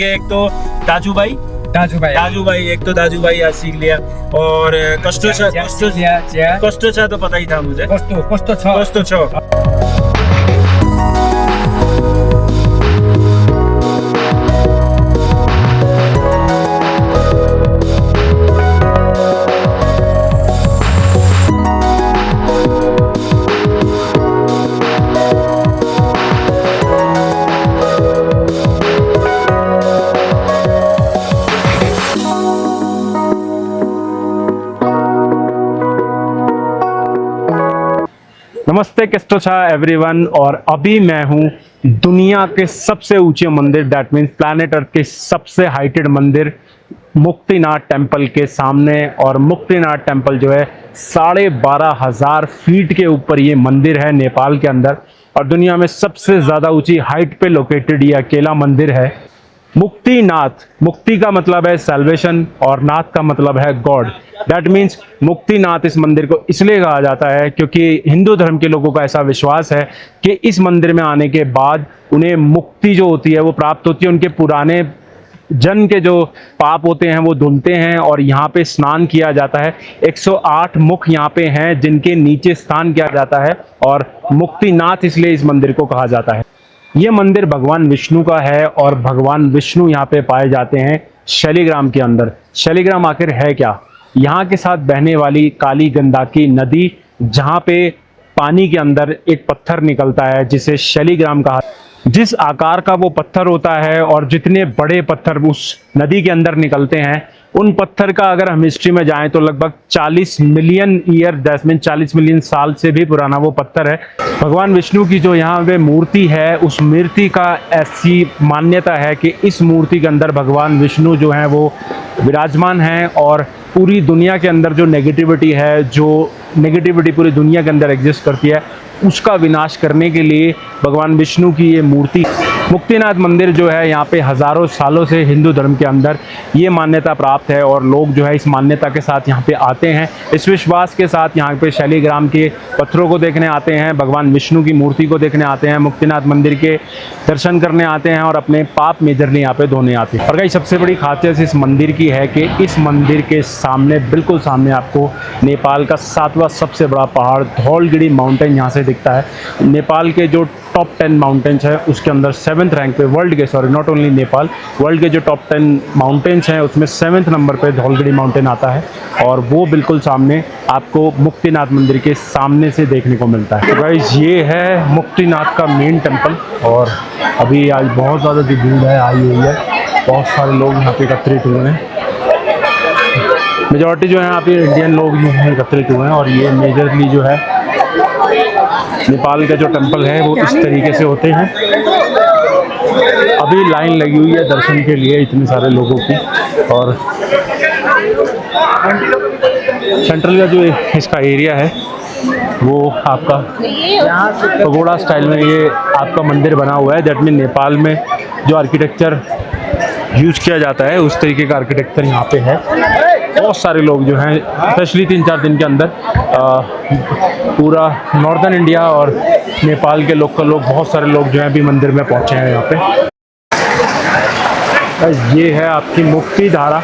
सीखे। एक तो दाजू भाई एक तो दाजू भाई आज सीख लिया, और कष्टोचा तो पता ही था मुझे। कष्टोचा। नमस्ते कष्टोचा एवरीवन, और अभी मैं हूं दुनिया के सबसे ऊंचे मंदिर, दैट मीन्स प्लैनेट अर्थ के सबसे हाइटेड मंदिर मुक्तिनाथ टेम्पल के सामने। और मुक्तिनाथ टेम्पल जो है 12,500 फीट के ऊपर ये मंदिर है नेपाल के अंदर, और दुनिया में सबसे ज़्यादा ऊंची हाइट पे लोकेटेड ये अकेला मंदिर है। मुक्तिनाथ, मुक्ति का मतलब है सैल्वेशन और नाथ का मतलब है गॉड। दैट मीन्स मुक्तिनाथ इस मंदिर को इसलिए कहा जाता है क्योंकि हिंदू धर्म के लोगों का ऐसा विश्वास है कि इस मंदिर में आने के बाद उन्हें मुक्ति जो होती है वो प्राप्त होती है। उनके पुराने जन्म के जो पाप होते हैं वो धुलते हैं, और यहाँ पे स्नान किया जाता है। 108 मुख यहाँ पे हैं जिनके नीचे स्नान किया जाता है, और मुक्तिनाथ इसलिए इस मंदिर को कहा जाता है। ये मंदिर भगवान विष्णु का है, और भगवान विष्णु यहाँ पे पाए जाते हैं शालिग्राम के अंदर। शालिग्राम आखिर है क्या? यहाँ के साथ बहने वाली काली गंडकी नदी, जहाँ पे पानी के अंदर एक पत्थर निकलता है जिसे शालिग्राम कहा। जिस आकार का वो पत्थर होता है और जितने बड़े पत्थर उस नदी के अंदर निकलते हैं, उन पत्थर का अगर हम हिस्ट्री में जाएं तो लगभग 40 million year, that mean 40 million साल से भी पुराना वो पत्थर है। भगवान विष्णु की जो यहाँ पे मूर्ति है, उस मूर्ति का ऐसी मान्यता है कि इस मूर्ति के अंदर भगवान विष्णु जो हैं वो विराजमान हैं, और पूरी दुनिया के अंदर जो नेगेटिविटी है, जो नेगेटिविटी पूरी दुनिया के अंदर एग्जिस्ट करती है, उसका विनाश करने के लिए भगवान विष्णु की ये मूर्ति। मुक्तिनाथ मंदिर जो है यहाँ पे हज़ारों सालों से हिंदू धर्म के अंदर ये मान्यता प्राप्त है, और लोग जो है इस मान्यता के साथ यहाँ पे आते हैं, इस विश्वास के साथ यहाँ पे शालिग्राम के पत्थरों को देखने आते हैं, भगवान विष्णु की मूर्ति को देखने आते हैं, मुक्तिनाथ मंदिर के दर्शन करने आते हैं, और अपने पाप मेजरली यहाँ पे धोने आते हैं। और गाइस, सबसे बड़ी खासियत इस मंदिर की है कि इस मंदिर के सामने, बिल्कुल सामने, आपको नेपाल का 7वां सबसे बड़ा पहाड़ धौलगिरी माउंटेन यहाँ से दिखता है। नेपाल के जो टॉप 10 माउंटेन्स है उसके अंदर 7th रैंक पे, वर्ल्ड के, sorry not only Nepal, world के जो टॉप 10 माउंटेन्स हैं उसमें 7th नंबर पे धौलगिरी माउंटेन आता है, और वो बिल्कुल सामने आपको मुक्तिनाथ मंदिर के सामने से देखने को मिलता है। तो गाइस, ये है मुक्तिनाथ का मेन टेम्पल, और अभी आज बहुत ज़्यादा जो भीड़ है आई हुई है, बहुत सारे लोग यहाँ पे एकत्रित हुए हैं। मेजॉरिटी जो है यहाँ पे इंडियन लोग जो हैं एकत्रित हुए हैं, और ये मेजरली जो है नेपाल का जो टेंपल है वो इस तरीके से होते हैं। अभी लाइन लगी हुई है दर्शन के लिए इतने सारे लोगों की, और सेंट्रल का जो इसका एरिया है वो आपका पगोड़ा स्टाइल में ये आपका मंदिर बना हुआ है। दैट मीन नेपाल में जो आर्किटेक्चर यूज किया जाता है उस तरीके का आर्किटेक्चर यहाँ पे है। बहुत सारे लोग जो हैं, स्पेशली 3-4 दिन के अंदर पूरा नॉर्दर्न इंडिया और नेपाल के लोकल लोग, बहुत सारे लोग जो हैं अभी मंदिर में पहुँचे हैं यहाँ पे। ये है आपकी मुक्ति धारा,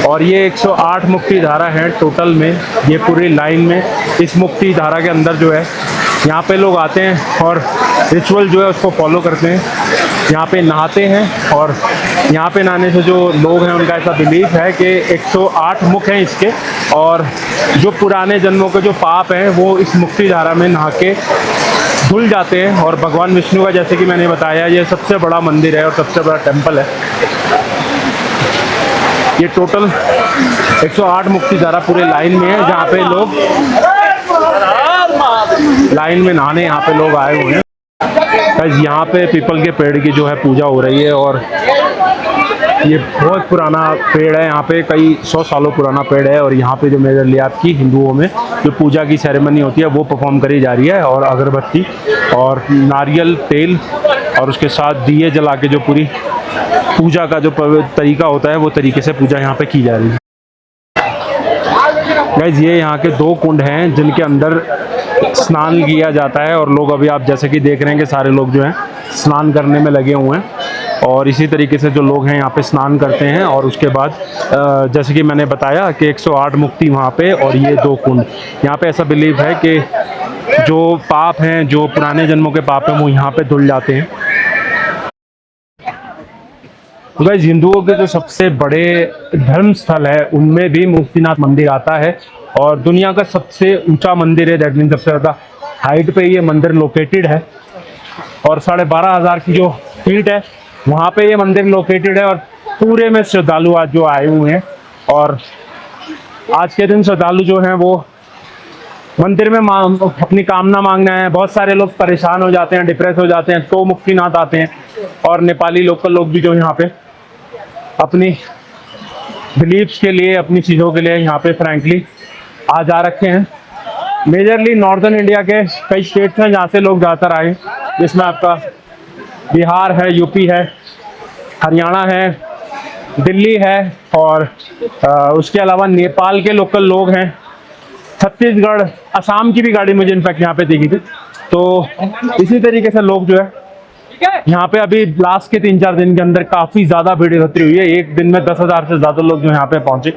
और ये 108 मुक्ति धारा है टोटल में, ये पूरी लाइन में। इस मुक्ति धारा के अंदर जो है यहाँ पे लोग आते हैं और रिचुअल जो है उसको फॉलो करते हैं, यहाँ पे नहाते हैं, और यहाँ पे नहाने से जो लोग हैं उनका ऐसा बिलीफ है कि 108 मुख हैं इसके, और जो पुराने जन्मों के जो पाप हैं वो इस मुक्ति धारा में नहा के धुल जाते हैं। और भगवान विष्णु का, जैसे कि मैंने बताया, ये सबसे बड़ा मंदिर है और सबसे बड़ा टेम्पल है। ये टोटल 108 मुक्ति धारा पूरे लाइन में है, जहाँ पे लोग लाइन में नहाने यहाँ पे लोग आए हुए हैं। यहाँ पे पीपल के पेड़ की जो है पूजा हो रही है, और ये बहुत पुराना पेड़ है, यहाँ पे कई 100 सालों पुराना पेड़ है। और यहाँ पे जो मेजरली आपकी हिंदुओं में जो पूजा की सेरेमनी होती है वो परफॉर्म करी जा रही है, और अगरबत्ती और नारियल तेल और उसके साथ दिए जला के जो पूरी पूजा का जो तरीका होता है वो तरीके से पूजा यहाँ पे की जा रही है। गाइस, ये यहाँ के 2 कुंड हैं जिनके अंदर स्नान किया जाता है, और लोग अभी आप जैसे कि देख रहे हैं कि सारे लोग जो हैं स्नान करने में लगे हुए हैं। और इसी तरीके से जो लोग हैं यहाँ पे स्नान करते हैं। और उसके बाद जैसे कि मैंने बताया कि 108 मुक्ति वहाँ पे और ये 2 कुंड। यहाँ पे ऐसा बिलीव है कि जो पाप हैं, जो पुराने जन्मों के पाप हैं, वो यहाँ पे धुल जाते हैं। तो गाइस, हिंदुओं के जो सबसे बड़े धर्म स्थल है उनमें भी मुक्तिनाथ मंदिर आता है और दुनिया का सबसे ऊंचा मंदिर है। दैट मीन सबसे ज़्यादा हाइट पे ये मंदिर लोकेटेड है और 12,500 की जो फीट है वहाँ पे ये मंदिर लोकेटेड है। और पूरे में श्रद्धालु आज जो आए हुए हैं और आज के दिन श्रद्धालु जो हैं वो मंदिर में अपनी कामना मांगना है। बहुत सारे लोग परेशान हो जाते हैं, डिप्रेस हो जाते हैं, तो मुक्तिनाथ आते हैं। और नेपाली लोकल लोग भी जो यहाँ पे अपनी बिलीव्स के लिए, अपनी चीज़ों के लिए यहाँ पे फ्रैंकली आ जा रखे हैं। मेजरली नॉर्दर्न इंडिया के कई स्टेट्स हैं जहाँ से लोग ज़्यादातर आए, जिसमें आपका बिहार है, यूपी है, हरियाणा है, दिल्ली है और उसके अलावा नेपाल के लोकल लोग हैं, छत्तीसगढ़, असम की भी गाड़ी मुझे इनफैक्ट यहाँ पे दिखी थी। तो इसी तरीके से लोग जो है यहाँ पे अभी लास्ट के 3-4 दिन के अंदर काफ़ी ज़्यादा भीड़ एकत्रित हुई है। एक दिन में 10,000 से ज़्यादा लोग जो यहाँ पे पहुँचे।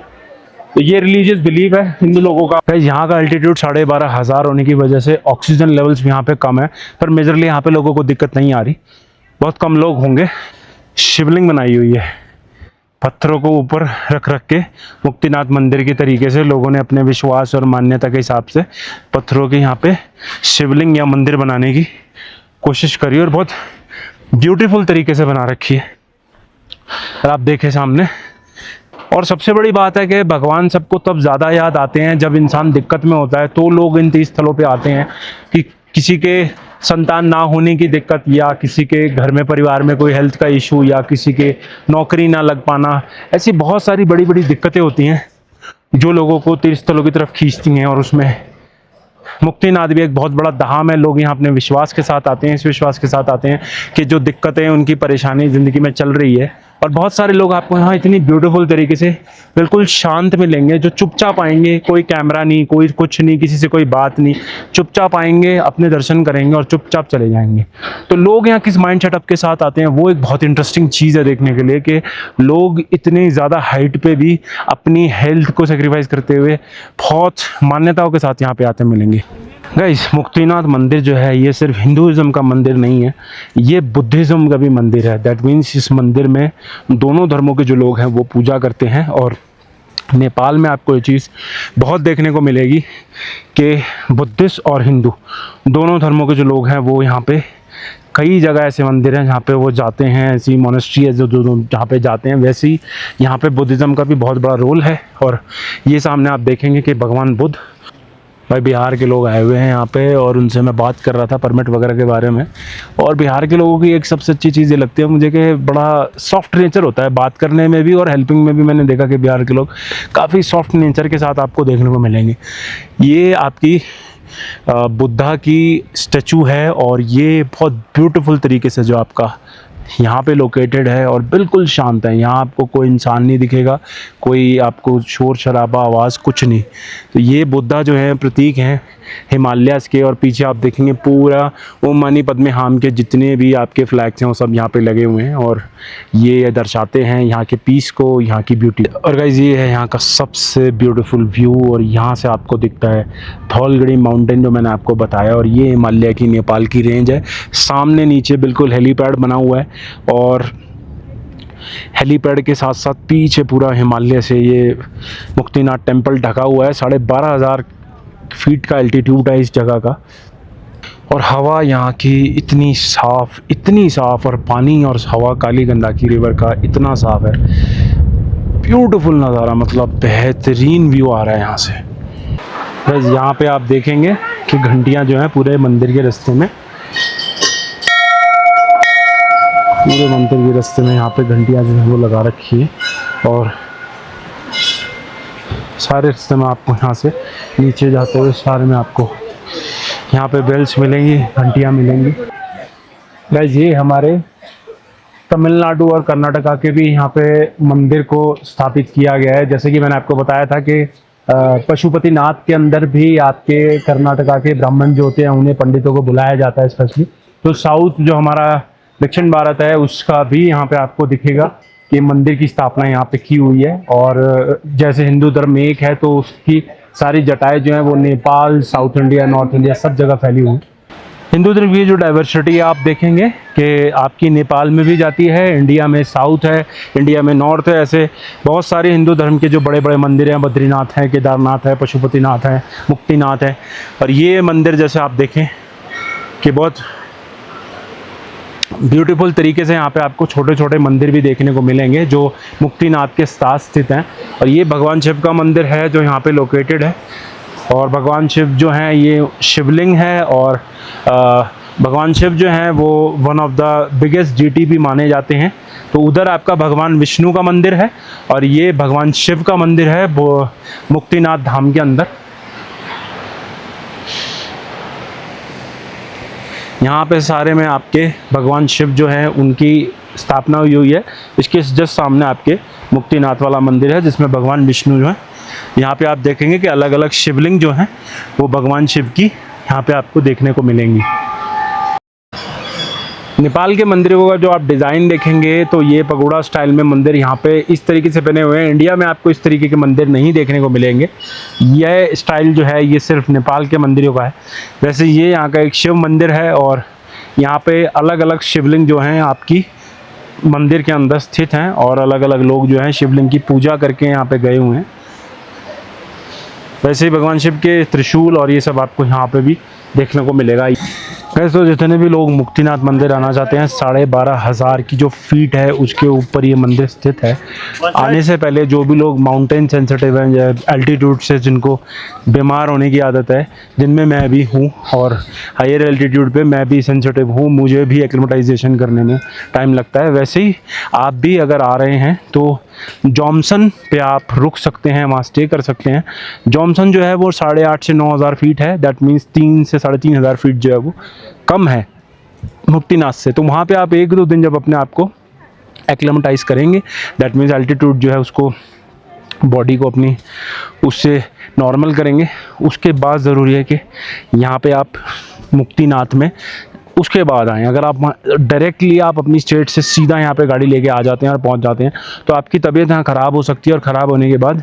तो ये रिलीजियस बिलीव है हिंदू लोगों का। यहाँ का अल्टीट्यूड 12,500 होने की वजह से ऑक्सीजन लेवल्स भी यहाँ पे कम है, पर मेजरली यहाँ पे लोगों को दिक्कत नहीं आ रही। बहुत कम लोग होंगे। शिवलिंग बनाई हुई है, पत्थरों को ऊपर रख रख के मुक्तिनाथ मंदिर की तरीके से लोगों ने अपने विश्वास और मान्यता के हिसाब से पत्थरों के यहाँ पे शिवलिंग या मंदिर बनाने की कोशिश करी और बहुत ब्यूटीफुल तरीके से बना रखी है। और आप देखें सामने। और सबसे बड़ी बात है कि भगवान सबको तब ज़्यादा याद आते हैं जब इंसान दिक्कत में होता है, तो लोग इन तीर्थ स्थलों पे आते हैं। कि किसी के संतान ना होने की दिक्कत, या किसी के घर में परिवार में कोई हेल्थ का इशू, या किसी के नौकरी ना लग पाना, ऐसी बहुत सारी बड़ी बड़ी दिक्कतें होती हैं जो लोगों को तीर्थ स्थलों की तरफ खींचती हैं। और उसमें मुक्तिनाथ भी एक बहुत बड़ा धाम है। लोग यहाँ अपने विश्वास के साथ आते हैं, इस विश्वास के साथ आते हैं कि जो दिक्कतें उनकी परेशानी ज़िंदगी में चल रही है। और बहुत सारे लोग आपको यहाँ इतनी ब्यूटीफुल तरीके से बिल्कुल शांत मिलेंगे, जो चुपचाप आएंगे, कोई कैमरा नहीं, कोई कुछ नहीं, किसी से कोई बात नहीं, चुपचाप आएंगे, अपने दर्शन करेंगे और चुपचाप चले जाएंगे। तो लोग यहाँ किस माइंड सेटअप के साथ आते हैं, वो एक बहुत इंटरेस्टिंग चीज़ है देखने के लिए कि लोग इतनी ज़्यादा हाइट पे भी अपनी हेल्थ को सेक्रीफाइस करते हुए बहुत मान्यताओं के साथ यहाँ पे आते मिलेंगे। गाइस, मुक्तिनाथ मंदिर जो है ये सिर्फ हिंदुइज्म का मंदिर नहीं है, ये बुद्धिज़्म का भी मंदिर है। दैट मीन्स इस मंदिर में दोनों धर्मों के जो लोग हैं वो पूजा करते हैं। और नेपाल में आपको ये चीज़ बहुत देखने को मिलेगी कि बुद्धिस्ट और हिंदू दोनों धर्मों के जो लोग हैं वो यहाँ पे कई जगह ऐसे मंदिर हैं जहाँ पे वो जाते हैं। ऐसी मोनेस्ट्री है जो जहाँ पे जाते हैं। वैसे ही यहाँ पे बुद्धिज़्म का भी बहुत बड़ा रोल है। और ये सामने आप देखेंगे कि भगवान बुद्ध, भाई बिहार के लोग आए हुए हैं यहाँ पे और उनसे मैं बात कर रहा था परमिट वगैरह के बारे में। और बिहार के लोगों की एक सबसे अच्छी चीज़ ये लगती है मुझे कि बड़ा सॉफ्ट नेचर होता है बात करने में भी और हेल्पिंग में भी। मैंने देखा कि बिहार के लोग काफ़ी सॉफ्ट नेचर के साथ आपको देखने को मिलेंगे। ये आपकी बुद्धा की स्टैचू है और ये बहुत ब्यूटीफुल तरीके से जो आपका यहाँ पे लोकेटेड है और बिल्कुल शांत है। यहाँ आपको कोई इंसान नहीं दिखेगा, कोई आपको शोर शराबा आवाज़ कुछ नहीं। तो ये बुद्धा जो है प्रतीक हैं हिमालयाज़ के। और पीछे आप देखेंगे पूरा ओम मनी पद्मे हाम के जितने भी आपके फ्लैग्स हैं वो सब यहाँ पे लगे हुए हैं और ये दर्शाते हैं यहाँ के पीस को, यहाँ की ब्यूटी। और गाइस, ये है यहाँ का सबसे ब्यूटीफुल व्यू और यहाँ से आपको दिखता है धौलगढ़ी माउंटेन जो मैंने आपको बताया। और ये हिमालय की नेपाल की रेंज है। सामने नीचे बिल्कुल हेलीपैड बना हुआ है और हेलीपैड के साथ साथ पीछे पूरा हिमालय से ये मुक्तिनाथ टेम्पल ढका हुआ है। 12,500 फीट का एल्टीट्यूड है इस जगह का। और हवा यहाँ की इतनी साफ़ और पानी और हवा काली गंडकी रिवर का इतना साफ़ है। ब्यूटीफुल नज़ारा, मतलब बेहतरीन व्यू आ रहा है यहाँ से। बस यहाँ पे आप देखेंगे कि घंटियाँ जो हैं पूरे मंदिर के रास्ते में, यहाँ पे घंटियाँ जो है वो लगा रखी है। और सारे रास्ते में आपको यहाँ से नीचे जाते हुए सारे में आपको यहाँ पे बेल्स मिलेंगी, घंटियाँ मिलेंगी। गाइस, ये हमारे तमिलनाडु और कर्नाटका के भी यहाँ पे मंदिर को स्थापित किया गया है। जैसे कि मैंने आपको बताया था कि पशुपतिनाथ के अंदर भी आपके कर्नाटका के ब्राह्मण जो होते हैं उन्हें पंडितों को बुलाया जाता है स्पेशली। तो साउथ जो हमारा दक्षिण भारत है उसका भी यहाँ पे आपको दिखेगा कि मंदिर की स्थापना यहाँ पे की हुई है। और जैसे हिंदू धर्म में एक है तो उसकी सारी जटाएं जो है वो Nepal, south India, north India सब जगह फैली हुई। हिंदू धर्म की जो डाइवर्सिटी आप देखेंगे कि आपकी नेपाल में भी जाती है, इंडिया में साउथ है, इंडिया में नॉर्थ है। ऐसे बहुत सारे हिंदू धर्म के जो बड़े बड़े मंदिर हैं, बद्रीनाथ है, केदारनाथ है, पशुपतिनाथ है, मुक्तिनाथ है। और ये मंदिर जैसे आप देखें कि बहुत ब्यूटीफुल तरीके से यहाँ पे आपको छोटे छोटे मंदिर भी देखने को मिलेंगे जो मुक्तिनाथ के साथ स्थित हैं। और ये भगवान शिव का मंदिर है जो यहाँ पे लोकेटेड है। और भगवान शिव जो हैं ये शिवलिंग है और भगवान शिव जो हैं वो one of the biggest deity भी माने जाते हैं। तो उधर आपका भगवान विष्णु का मंदिर है और ये भगवान शिव का मंदिर है वो मुक्तिनाथ धाम के अंदर। यहाँ पे सारे में आपके भगवान शिव जो हैं उनकी स्थापना हुई है। इसके जस्ट सामने आपके मुक्तिनाथ वाला मंदिर है जिसमें भगवान विष्णु जो है, यहाँ पे आप देखेंगे कि अलग अलग शिवलिंग जो हैं वो भगवान शिव की यहाँ पे आपको देखने को मिलेंगी। नेपाल के मंदिरों का जो आप डिज़ाइन देखेंगे तो ये पगोड़ा स्टाइल में मंदिर यहाँ पे इस तरीके से बने हुए हैं। इंडिया में आपको इस तरीके के मंदिर नहीं देखने को मिलेंगे। यह स्टाइल जो है ये सिर्फ नेपाल के मंदिरों का है। वैसे ये यहाँ का एक शिव मंदिर है और यहाँ पे अलग अलग शिवलिंग जो हैं आपकी मंदिर के अंदर स्थित हैं और अलग अलग लोग जो हैं शिवलिंग की पूजा करके यहाँ पे गए हुए हैं। वैसे ही भगवान शिव के त्रिशूल और ये सब आपको यहाँ पे भी देखने को मिलेगा। वैसे तो जितने भी लोग मुक्तिनाथ मंदिर आना चाहते हैं 12,500 की जो फीट है उसके ऊपर ये मंदिर स्थित है। आने से पहले जो भी लोग माउंटेन सेंसिटिव हैं या एल्टीट्यूड से जिनको बीमार होने की आदत है, जिनमें मैं भी हूँ और हायर एल्टीट्यूड पे मैं भी सेंसिटिव हूँ, मुझे भी एक्लिमेटाइजेशन करने में टाइम लगता है। वैसे ही आप भी अगर आ रहे हैं तो जॉमसन पे आप रुक सकते हैं, वहाँ स्टे कर सकते हैं। जॉमसन जो है वो 8,500 से 9,000 फीट है। दैट मीन्स 3 से 3,500 फीट जो है वो कम है मुक्तिनाथ से। तो वहाँ पे आप 1-2 दिन जब अपने आप को एक्लिमेटाइज करेंगे, दैट मीन्स एल्टीट्यूड जो है उसको बॉडी को अपनी उससे नॉर्मल करेंगे, उसके बाद ज़रूरी है कि यहाँ पे आप मुक्तिनाथ में उसके बाद आएँ। अगर आप डायरेक्टली आप अपनी स्टेट से सीधा यहाँ पे गाड़ी लेके आ जाते हैं और पहुँच जाते हैं तो आपकी तबीयत यहाँ ख़राब हो सकती है और ख़राब होने के बाद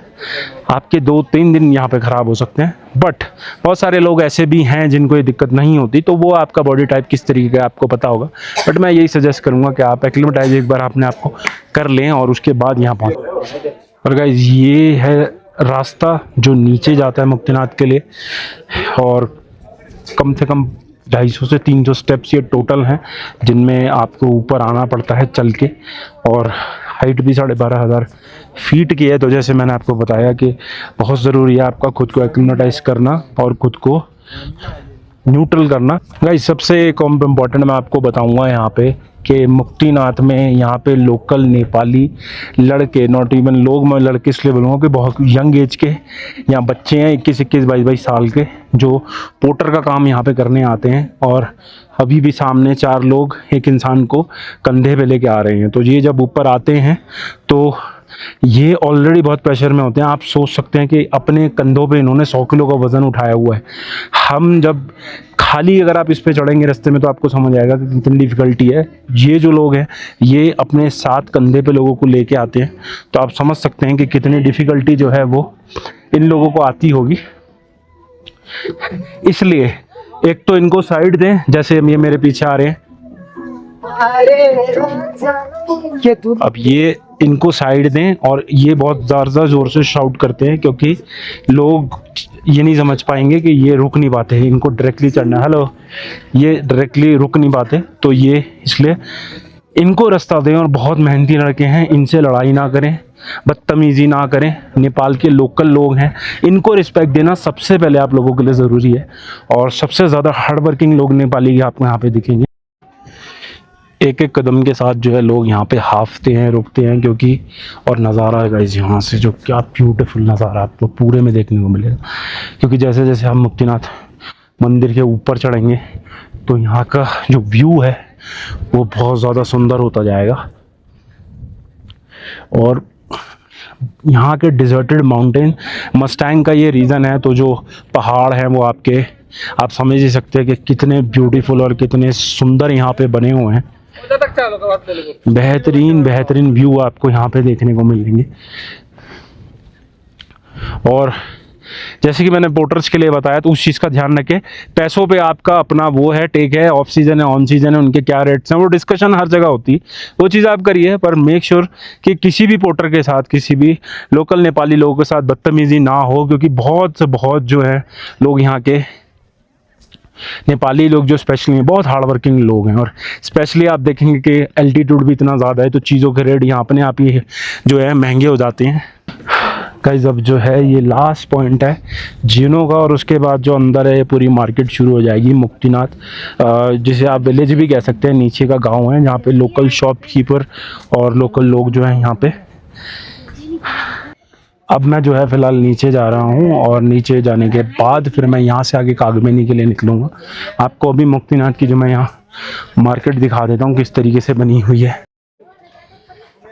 आपके 2-3 दिन यहाँ पे ख़राब हो सकते हैं। बट बहुत सारे लोग ऐसे भी हैं जिनको ये दिक्कत नहीं होती, तो वो आपका बॉडी टाइप किस तरीके का आपको पता होगा। बट मैं यही सजेस्ट करूँगा कि आप एक्लिमेटाइज एक बार अपने आप को कर लें और उसके बाद यहाँ पहुँचें। और गाइस ये है रास्ता जो नीचे जाता है मुक्तिनाथ के लिए और कम से कम 250 से 300 स्टेप्स ये टोटल हैं जिनमें आपको ऊपर आना पड़ता है चल के। और हाइट भी 12,500 फीट की है। तो जैसे मैंने आपको बताया कि बहुत ज़रूरी है आपका खुद को एक्लिमेटाइज करना और खुद को न्यूट्रल करना। गाइस सबसे इम्पॉर्टेंट मैं आपको बताऊंगा यहाँ पे कि मुक्तिनाथ में यहाँ पे लोकल नेपाली लड़के, नॉट इवन लोग, मैं लड़के इसलिए बोलूँगा कि बहुत यंग एज के यहाँ बच्चे हैं 21-21, 22-22 साल के, जो पोर्टर का काम यहाँ पे करने आते हैं। और अभी भी सामने 4 लोग एक इंसान को कंधे पे लेके आ रहे हैं। तो ये जब ऊपर आते हैं तो ये ऑलरेडी बहुत प्रेशर में होते हैं। आप सोच सकते हैं कि अपने कंधों पे इन्होंने 100 किलो का वज़न उठाया हुआ है। हम जब खाली अगर आप इस पे चढ़ेंगे रास्ते में तो आपको समझ आएगा कि कितनी डिफ़िकल्टी है। ये जो लोग हैं ये अपने साथ कंधे पे लोगों को लेके आते हैं, तो आप समझ सकते हैं कि कितनी डिफ़िकल्टी जो है वो इन लोगों को आती होगी। इसलिए एक तो इनको साइड दें, जैसे ये मेरे पीछे आ रहे हैं, अब ये इनको साइड दें। और ये बहुत ज़्यादा ज़ोर से शाउट करते हैं क्योंकि लोग ये नहीं समझ पाएंगे कि ये रुक नहीं पाते, इनको डायरेक्टली चढ़ना है। हेलो, ये डायरेक्टली रुक नहीं पाते, तो ये इसलिए इनको रास्ता दें। और बहुत मेहनती लड़के हैं, इनसे लड़ाई ना करें, बदतमीज़ी ना करें। नेपाल के लोकल लोग हैं, इनको रिस्पेक्ट देना सबसे पहले आप लोगों के लिए ज़रूरी है। और सबसे ज़्यादा हार्ड वर्किंग लोग नेपाली आपको यहाँ पे दिखेंगे। एक एक कदम के साथ जो है लोग यहाँ पे हाफते हैं, रुकते हैं, क्योंकि और नज़ारा है गाइस यहाँ से जो क्या ब्यूटीफुल नज़ारा आपको पूरे में देखने को मिलेगा। क्योंकि जैसे जैसे हम मुक्तिनाथ मंदिर के ऊपर चढ़ेंगे तो यहाँ का जो व्यू है वो बहुत ज़्यादा सुंदर होता जाएगा। और यहाँ के डिजर्टेड माउंटेन, मस्टैंग का ये रीज़न है। तो जो पहाड़ हैं वो आपके, आप समझ ही सकते हैं कि कितने ब्यूटीफुल और कितने सुंदर यहाँ पे बने हुए हैं। बेहतरीन बेहतरीन व्यू आपको यहाँ पे देखने को मिलेंगे। और जैसे कि मैंने पोर्टर्स के लिए बताया, तो उस चीज़ का ध्यान रखें, पैसों पे आपका अपना वो है, टेक है, ऑफ सीजन है, ऑन सीजन है, उनके क्या रेट्स हैं, वो डिस्कशन हर जगह होती है, वो चीज़ आप करिए, पर मेक श्योर कि किसी भी पोर्टर के साथ, किसी भी लोकल नेपाली लोगों के साथ बदतमीजी ना हो, क्योंकि बहुत से बहुत जो है लोग यहाँ के नेपाली लोग जो स्पेशली हैं, बहुत हार्ड वर्किंग लोग हैं। और स्पेशली आप देखेंगे कि एल्टीट्यूड भी इतना ज़्यादा है, तो चीज़ों के रेट यहाँ अपने आप ही जो है महंगे हो जाते हैं। गाइस अब जो है ये लास्ट पॉइंट है जिनो का, और उसके बाद जो अंदर है पूरी मार्केट शुरू हो जाएगी, मुक्तिनाथ, जिसे आप विलेज भी कह सकते हैं, नीचे का गांव है जहाँ पे लोकल शॉपकीपर और लोकल लोग जो हैं यहाँ पे। अब मैं जो है फ़िलहाल नीचे जा रहा हूँ, और नीचे जाने के बाद फिर मैं यहाँ से आगे कागबेनी के लिए निकलूँगा। आपको अभी मुक्तिनाथ की जो मैं यहाँ मार्केट दिखा देता हूँ किस तरीके से बनी हुई है।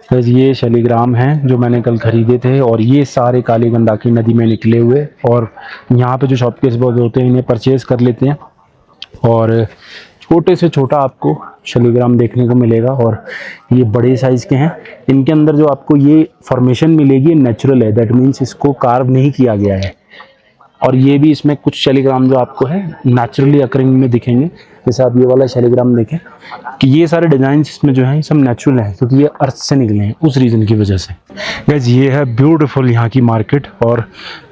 बस ये शालिग्राम हैं जो मैंने कल ख़रीदे थे, और ये सारे काली गंडकी नदी में निकले हुए, और यहाँ पे जो शॉपकीपर्स होते हैं इन्हें परचेज़ कर लेते हैं, और छोटे से छोटा आपको शालिग्राम देखने को मिलेगा, और ये बड़े साइज़ के हैं। इनके अंदर जो आपको ये फॉर्मेशन मिलेगी नेचुरल है, दैट मीन्स इसको कार्व नहीं किया गया है। और ये भी इसमें कुछ शालिग्राम जो आपको है नेचुरली अकरिंग में दिखेंगे, जैसे आप ये वाला शालिग्राम देखें कि ये सारे डिज़ाइन इसमें जो हैं ये सब नेचुरल हैं, क्योंकि ये अर्थ से निकले हैं, उस रीज़न की वजह से। गाइस ये है ब्यूटीफुल यहाँ की मार्केट, और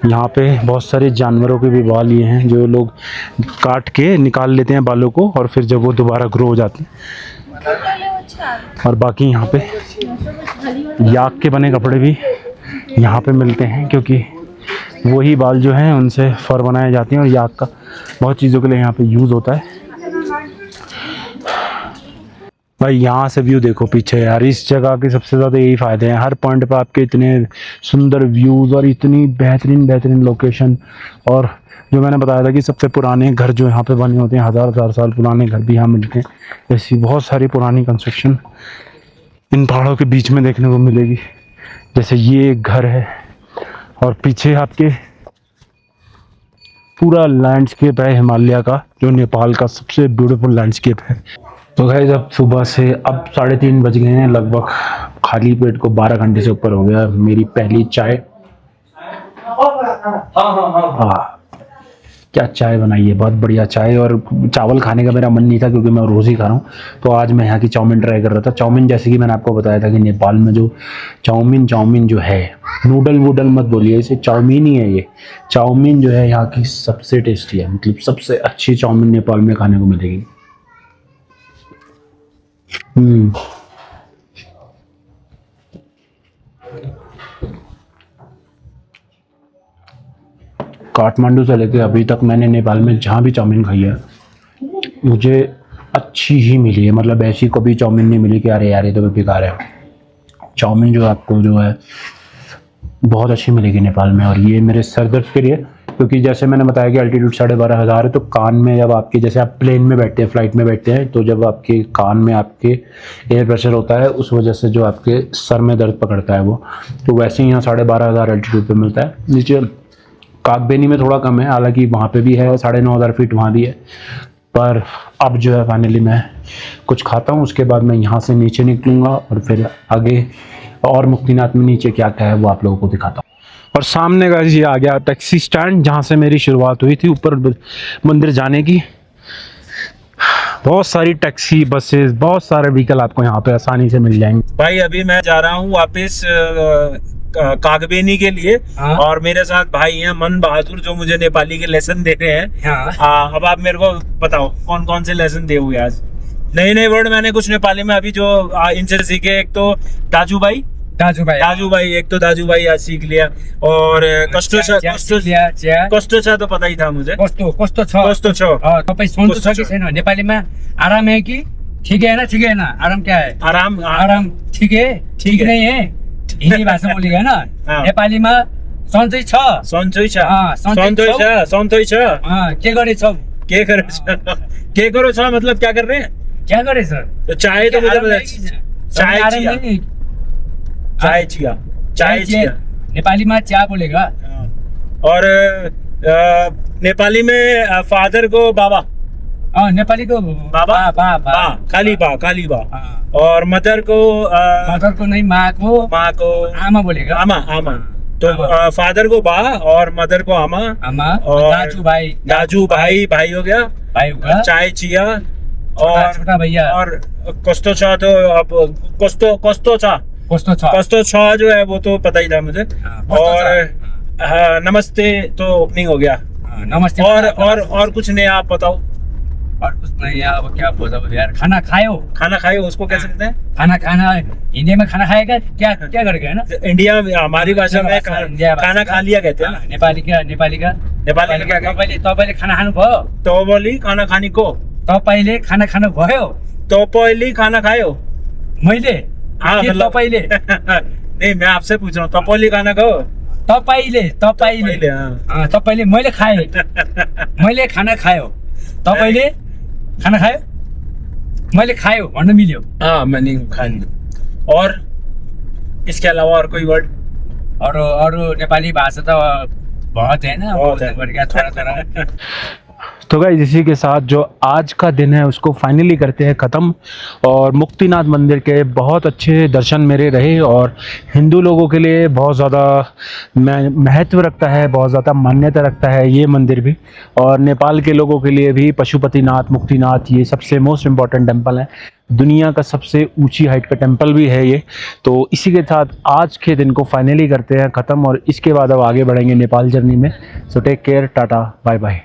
यहाँ पे बहुत सारे जानवरों के भी बाल ये हैं जो लोग काट के निकाल लेते हैं बालों को, और फिर जब वो दोबारा ग्रो हो जाते हैं। और बाकी यहाँ पे याक के बने कपड़े भी यहाँ पे मिलते हैं, क्योंकि वही बाल जो हैं उनसे फर बनाए जाते हैं, और याक का बहुत चीज़ों के लिए यहाँ पे यूज़ होता है। भाई यहाँ से व्यू देखो पीछे यार, इस जगह के सबसे ज़्यादा यही फ़ायदे हैं, हर पॉइंट पे आपके इतने सुंदर व्यूज़ और इतनी बेहतरीन बेहतरीन लोकेशन। और जो मैंने बताया था कि सबसे पुराने घर जो यहाँ पे बने होते हैं, हज़ार साल पुराने घर भी यहाँ मिलते हैं। ऐसी बहुत सारी पुरानी कंस्ट्रक्शन इन पहाड़ों के बीच में देखने को मिलेगी। जैसे ये एक घर है, और पीछे आपके पूरा लैंडस्केप है हिमालय का, जो नेपाल का सबसे ब्यूटीफुल लैंडस्केप है। तो गाइस अब सुबह से अब 3:30 बज गए हैं लगभग, खाली पेट को 12 घंटे से ऊपर हो गया। मेरी पहली चाय, क्या चाय बनाई है, बहुत बढ़िया चाय। और चावल खाने का मेरा मन नहीं था क्योंकि मैं रोज़ ही खा रहा हूँ, तो आज मैं यहाँ की चाउमीन ट्राई कर रहा था। चाउमीन जैसे कि मैंने आपको बताया था कि नेपाल में जो चाउमीन जो है, नूडल वूडल मत बोलिए, इसे चाउमीन ही है। ये चाउमीन जो है यहाँ की सबसे टेस्टी है, मतलब सबसे अच्छी चाउमीन नेपाल में खाने को मिलेगी। काठमांडू से लेके अभी तक मैंने नेपाल में जहाँ भी चाउमीन खाई है मुझे अच्छी ही मिली है, मतलब ऐसी कभी चाउमीन नहीं मिली कि अरे यार ये तो बेकार है। चाउमीन जो आपको जो है बहुत अच्छी मिलेगी नेपाल में। और ये मेरे सर दर्द के लिए, क्योंकि जैसे मैंने बताया कि अल्टीट्यूड 12,500 है, तो कान में जब आपके, जैसे आप प्लेन में बैठते हैं, फ्लाइट में बैठते हैं, तो जब आपके कान में आपके एयर प्रेशर होता है, उस वजह से जो आपके सर में दर्द पकड़ता है वो, तो वैसे ही यहाँ 12,500 अल्टीट्यूड पे मिलता है। नीचे कागबेनी में थोड़ा कम है, हालांकि वहाँ पे भी है 9,500 फीट, वहाँ भी है। पर अब जो है फाइनली मैं कुछ खाता हूँ, उसके बाद मैं यहाँ से नीचे निकलूँगा, और फिर आगे और मुक्तिनाथ में नीचे क्या क्या है वो आप लोगों को दिखाता हूँ। और सामने का ये आ गया टैक्सी स्टैंड, जहाँ से मेरी शुरुआत हुई थी ऊपर मंदिर जाने की। बहुत सारी टैक्सी, बसेस, बहुत सारे व्हीकल आपको यहाँ पे आसानी से मिल जाएंगे। भाई अभी मैं जा रहा हूँ वापस कागबेनी के लिए, और मेरे साथ भाई हैं मन बहादुर, जो मुझे नेपाली के लेसन दे रहे हैं। अब आप मेरे को बताओ कौन कौन से लेसन दे हुए आज। नए वर्ड मैंने कुछ नेपाली में अभी जो इनसे सीखे, एक तो दाजू भाई एक तो दाजू भाई आज सीख लिया, और कस्तो छ तो पता ही था मुझे। कस्तो छ तपाईं सन्चो छ कि छैन नेपालीमा? आराम है कि ठीक है ना? ठीक है ना? आराम क्या है? आराम ठीक है, ठीक नहीं है, हिन्दी भाषा बोलेको हैन। नेपालीमा सन्चै छ, सन्चै छ, के गरेछ? के करो छ मतलब क्या कर रहे हैं? क्या गरेछ? तो चाय तो मुझे चाय चिया नेपालीमा चिया बोलेगा। और नेपाली में फादर को बाबा, नेपाली को बाबा बा काली बा और मदर को मदर को नहीं, माँ को आमा बोलेगा। आमा तो फादर को बा और मदर को आमा और दाजू भाई हो गया, चाय चिया और छोटा भैया और कोस्तो छा तो अब कोस्तो छा जो है वो तो पता ही था मुझे। और नमस्ते तो ओपनिंग हो गया। नमस्ते। और कुछ नहीं, आप बताओ। और कुछ नहीं यार, क्या बोलता यार। खाना खायो उसको कैसे कहते हैं? खाना इंडिया में खाना खाएगा क्या कर गया ना, इंडिया में हमारी भाषा में खाना खा लिया कहते हैं ना। नेपाली का क्या पहले खाना खानु भयो, तो बोली खाना खाने को, तो पहले खाना खानु भयो, तो पहले खाना खायो मैले। हाँ मतलब पहले नहीं, मैं आपसे पूछ रहा हूँ, तो पहले खाना खाओ, तपाईँले मैले खाएँ, मैले खाना खायो, तपाईँले खाना खायो, मैले खायो भन्न मिल्यो। हाँ मैंने खा लिया। और इसके अलावा और कोई वर्ड? और नेपाली भाषा तो बहुत है ना, थोड़ा तो गाइस इसी के साथ जो आज का दिन है उसको फाइनली करते हैं ख़त्म। और मुक्तिनाथ मंदिर के बहुत अच्छे दर्शन मेरे रहे और हिंदू लोगों के लिए बहुत ज़्यादा महत्व रखता है, बहुत ज़्यादा मान्यता रखता है ये मंदिर भी। और नेपाल के लोगों के लिए भी पशुपतिनाथ, मुक्तिनाथ ये सबसे मोस्ट इम्पॉर्टेंट टेम्पल है, दुनिया का सबसे ऊंची हाइट का टेम्पल भी है ये। तो इसी के साथ आज के दिन को फाइनली करते हैं ख़त्म और इसके बाद अब आगे बढ़ेंगे नेपाल जर्नी में। So take care, tata bye bye.